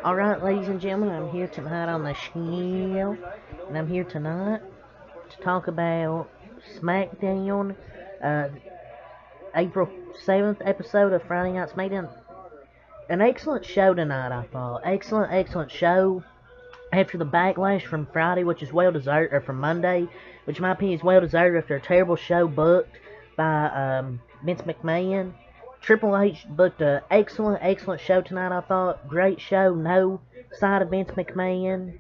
Alright, ladies and gentlemen, I'm here tonight on the channel, and I'm here tonight to talk about Smackdown, uh, April 7th episode of Friday Night Smackdown. An excellent show tonight, I thought. Excellent show. After the backlash from Friday, which is well deserved, or from Monday, which in my opinion is well deserved after a terrible show booked by Vince McMahon. Triple H booked an excellent show tonight, I thought. Great show, no side of Vince McMahon.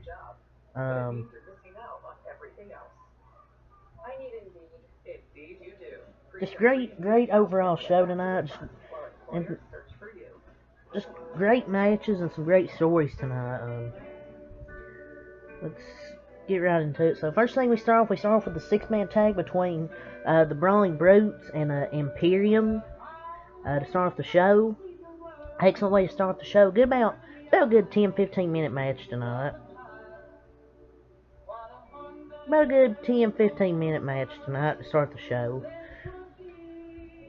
Um, just great overall show tonight. And just great matches and some great stories tonight. Let's get right into it. So first thing we start off with the six-man tag between the Brawling Brutes and Imperium to start off the show. Excellent way to start the show. About a good 10-15 minute match tonight. About a good 10-15 minute match tonight to start the show.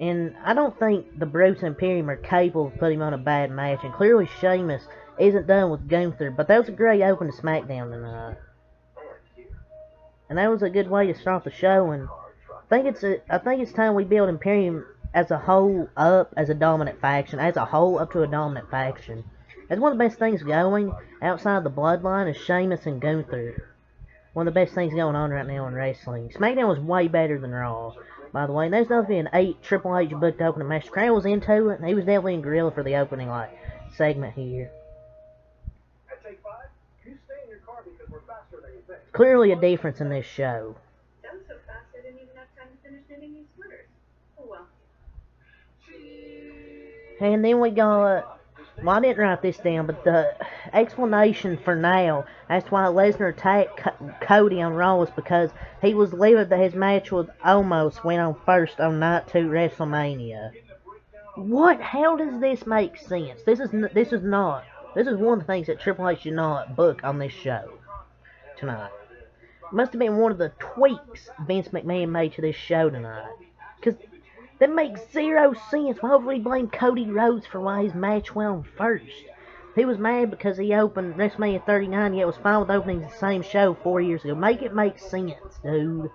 And I don't think the Brutes and Imperium are capable of putting on a bad match. And clearly Sheamus isn't done with Gunther. But that was a great open to SmackDown tonight. And that was a good way to start the show. And I think it's time we build Imperium as a whole up as a dominant faction. As a whole up to a dominant faction. That's one of the best things going outside the bloodline is Sheamus and Gunther. One of the best things going on right now in wrestling. SmackDown was way better than Raw, by the way. And there's supposed to be an 8 Triple H booked opening match. Crown was into it, and he was definitely in Gorilla for the opening segment here. Clearly a difference in this show. And then we got, well, I didn't write this down, but the explanation for now as to why Lesnar attacked Cody on Raw was because he was livid that his match with Omos went on first on Night 2 WrestleMania. What? How does this make sense? This is one of the things that Triple H did not book on this show tonight. It must have been one of the tweaks Vince McMahon made to this show tonight. Because that makes zero sense. Why would he blame Cody Rhodes for why his match went on first? He was mad because he opened WrestleMania 39, yet was fine with opening the same show 4 years ago. Make it make sense, dude.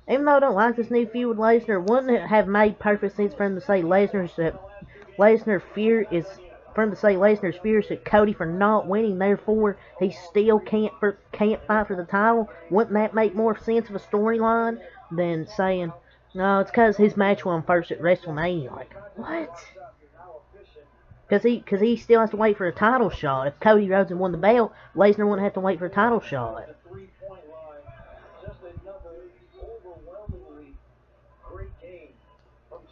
Even though I don't like this new feud with Lesnar, wouldn't it have made perfect sense for him to say Lesnar's furious at Cody for not winning, therefore he still can't fight for the title? Wouldn't that make more sense of a storyline than saying, no, it's because his match won first at WrestleMania? Like, what? Because he still has to wait for a title shot. If Cody Rhodes had won the belt, Lesnar wouldn't have to wait for a title shot.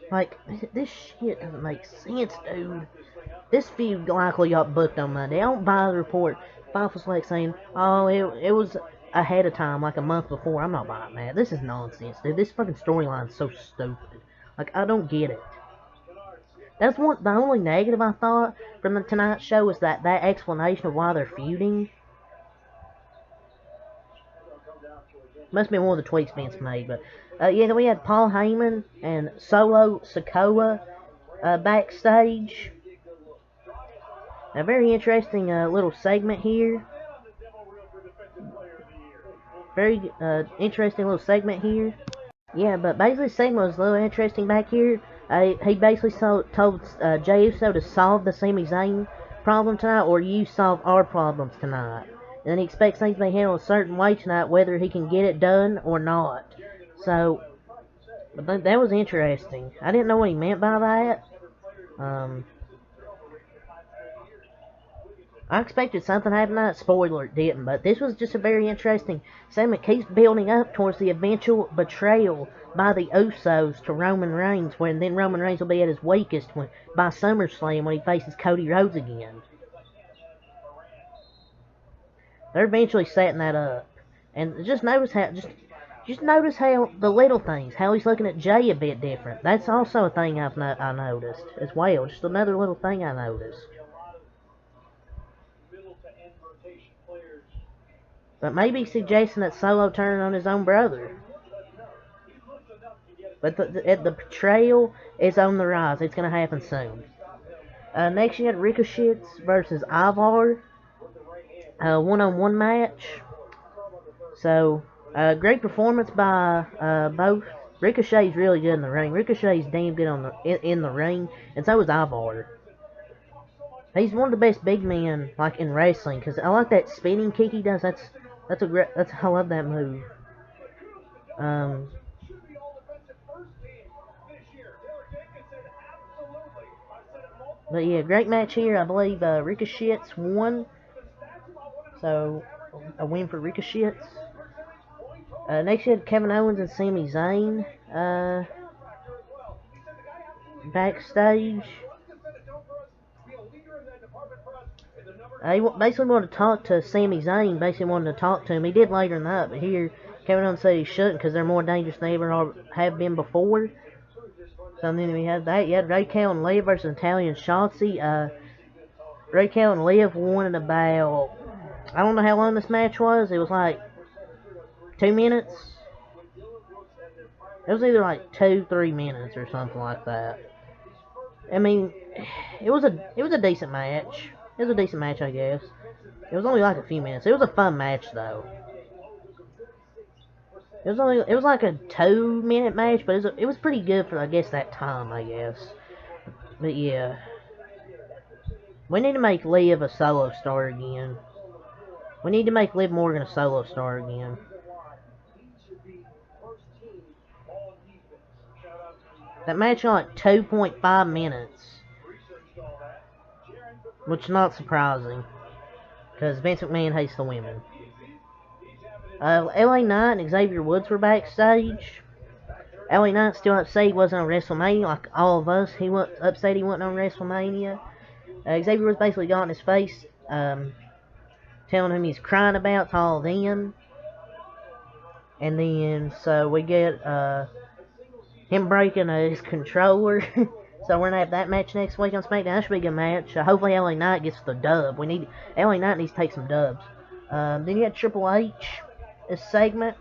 Like, this shit doesn't make sense, dude. This feud likely got booked on Monday. I don't buy the report. Fifle's like saying, oh, it was ahead of time, like a month before. I'm not buying that. This is nonsense, dude. This fucking storyline is so stupid. Like, I don't get it. That's the only negative I thought from the Tonight Show was that explanation of why they're feuding. Must have been one of the tweaks Vince made, but yeah, we had Paul Heyman and Solo Sikoa backstage. A very interesting little segment here. Very interesting little segment here. Yeah, but basically the segment was a little interesting back here. He basically told Jey Uso to solve the Sami Zayn problem tonight, or you solve our problems tonight. And then he expects things to be handled a certain way tonight, whether he can get it done or not. So, but that was interesting. I didn't know what he meant by that. I expected something to happen tonight. Spoiler, it didn't. But this was just a very interesting segment. Keeps building up towards the eventual betrayal by the Usos to Roman Reigns, when then Roman Reigns will be at his weakest by SummerSlam when he faces Cody Rhodes again. They're eventually setting that up. And just notice how the little things, how he's looking at Jey a bit different. That's also a thing I noticed as well. Just another little thing I noticed. But maybe he's suggesting that Solo turning on his own brother. But the betrayal is on the rise. It's going to happen soon. Next you had Ricochet versus Ivar. One-on-one match. So, great performance by both. Ricochet's really good in the ring. Ricochet's damn good on in the ring, and so is Ivar. He's one of the best big men like in wrestling because I like that spinning kick he does. That's a great. That's I love that move. Um, but yeah, great match here. I believe Ricochet's won, so a win for Ricochet's. Next, you had Kevin Owens and Sami Zayn backstage. He basically wanted to talk to Sami Zayn. Basically wanted to talk to him. He did later in the night, but here Kevin Owens said he shouldn't because they're more dangerous than they ever have been before. So then we had that. You had Raquel and Liv versus Natalya and Shotzi. Raquel and Liv won in about, I don't know how long this match was. It was like 2 minutes. It was either like 2-3 minutes or something like that. I mean, it was a decent match. It was a decent match, I guess. It was only like a few minutes. It was a fun match though. It was like a 2-minute match, but it was pretty good for I guess that time, I guess. But yeah, we need to make Liv a solo star again. We need to make Liv Morgan a solo star again. That match was like 2.5 minutes, which is not surprising, because Vince McMahon hates the women. LA Knight and Xavier Woods were backstage. LA Knight still upset he wasn't on WrestleMania, like all of us. He was upset he wasn't on WrestleMania. Xavier Woods basically got in his face, telling him he's crying about to all of them. And then, so we get him breaking his controller. So we're going to have that match next week on SmackDown. That should be a good match. Hopefully LA Knight gets the dub. LA Knight needs to take some dubs. Then you got Triple H, this segment.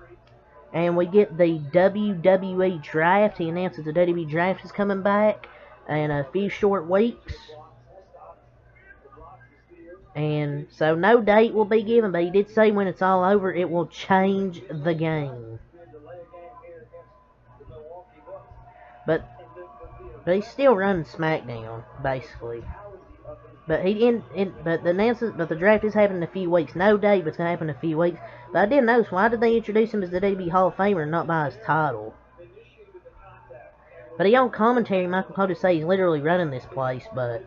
And we get the WWE Draft. He announces the WWE Draft is coming back in a few short weeks. And so no date will be given, but he did say when it's all over, it will change the game. But he's still running SmackDown, basically. But the draft is happening in a few weeks. No date, but it's gonna happen in a few weeks. But I did notice, why did they introduce him as the WWE Hall of Famer and not by his title? But he on commentary, Michael Cole just say he's literally running this place, but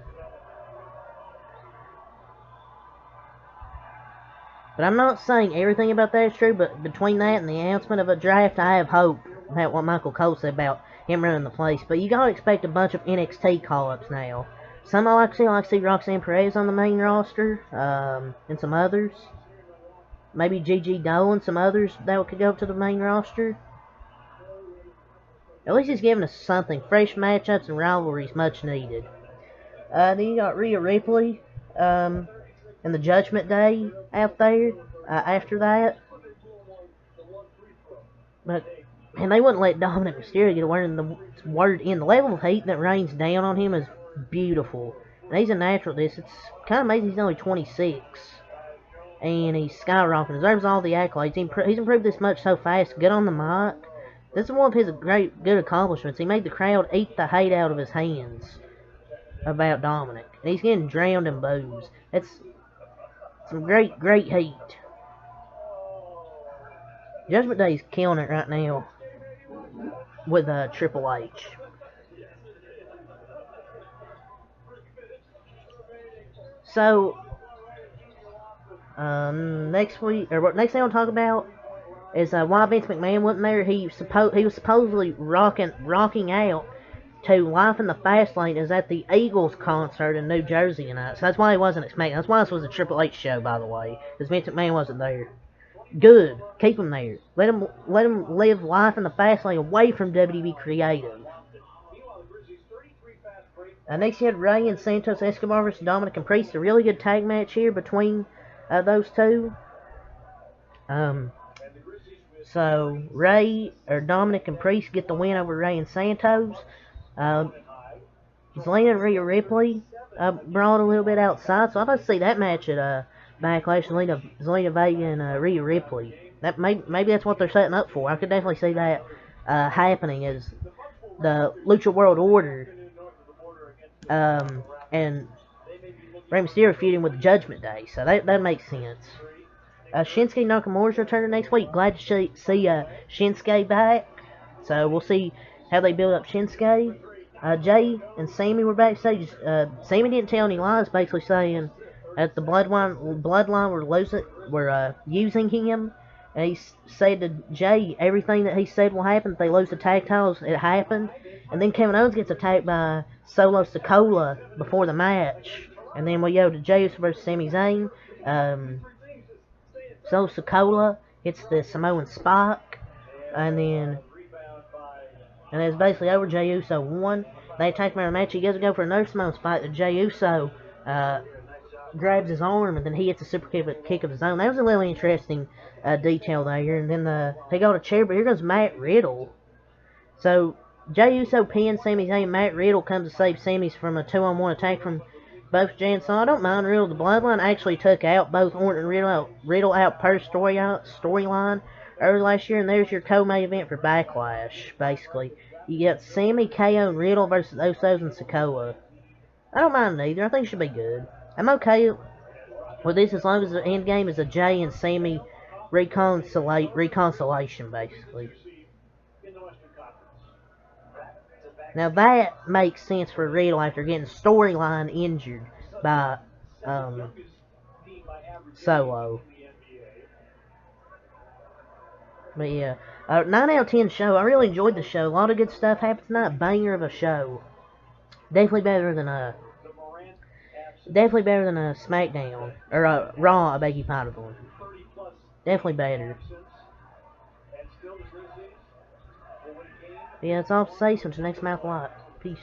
I'm not saying everything about that is true, but between that and the announcement of a draft, I have hope about what Michael Cole said about him running the place. But you gotta expect a bunch of NXT call-ups now. Some I like to see Roxanne Perez on the main roster, and some others. Maybe Gigi Dolan, some others that could go to the main roster. At least he's giving us something. Fresh matchups and rivalries, much needed. Then you got Rhea Ripley, and the Judgment Day out there, after that. And they wouldn't let Dominic Mysterio get a word in. The level of heat that rains down on him is beautiful. And he's a natural at this. It's kind of amazing he's only 26. And he's skyrocketing. Deserves all the accolades. He's improved this much so fast. Good on the mic. This is one of his good accomplishments. He made the crowd eat the hate out of his hands about Dominic. And he's getting drowned in boos. It's some great heat. Judgment Day's killing it right now with Triple H. So, next thing I'll talk about is why Vince McMahon wasn't there. He was supposedly rocking out to Life in the Fast Lane is at the Eagles concert in New Jersey tonight. So that's why he wasn't at SmackDown. That's why this was a Triple H show, by the way, because Vince McMahon wasn't there. Good. Keep him there. Let him live life in the fast lane away from WWE Creative. Next, you had Rey and Santos Escobar versus Dominic and Priest. A really good tag match here between those two. So Dominic and Priest get the win over Rey and Santos. He's leaning Rhea Ripley. brought a little bit outside. So I'd like to see that match at Backlash, Zelina Vega and Rhea Ripley. Maybe that's what they're setting up for. I could definitely see that happening as the Lucha World Order and Rey Mysterio feuding with the Judgment Day. So that makes sense. Shinsuke Nakamura's returning next week. Glad to see Shinsuke back. So we'll see how they build up Shinsuke. Jay and Sammy were backstage. Sammy didn't tell any lies, basically saying that the Bloodline were using him. And he said to Jay everything that he said will happen. If they lose the tag titles, it happened. And then Kevin Owens gets attacked by Solo Sikoa before the match. And then we go to Jey Uso versus Sami Zayn. Solo Sikoa hits the Samoan Spike. And then it's basically over. Jey Uso won. They attack him in a match. He goes to go for another Samoan Spike. That Jey Uso grabs his arm, and then he hits a super kick of his own. That was a really interesting detail there. And then they go to chair, but here goes Matt Riddle. So Jey Uso pins Sami Zayn. Matt Riddle comes to save Sami from a 2-on-1 attack from both Jey and Silent. I don't mind Riddle. The Bloodline actually took out both Orton and Riddle out per storyline early last year, and there's your co-main event for Backlash, basically. You got Sammy, KO, and Riddle versus Usos and Sikoa. I don't mind either. I think it should be good. I'm okay with this as long as the end game is a Jey and Sammy reconciliation, basically. Now that makes sense for Riddle after getting storyline injured by Solo. But yeah, 9 out of 10 show. I really enjoyed the show. A lot of good stuff happened tonight. Banger of a show. Definitely better than Smackdown or Raw. I beg your pardon. Definitely better. But yeah, that's all to say. So until next mouth lot. Peace.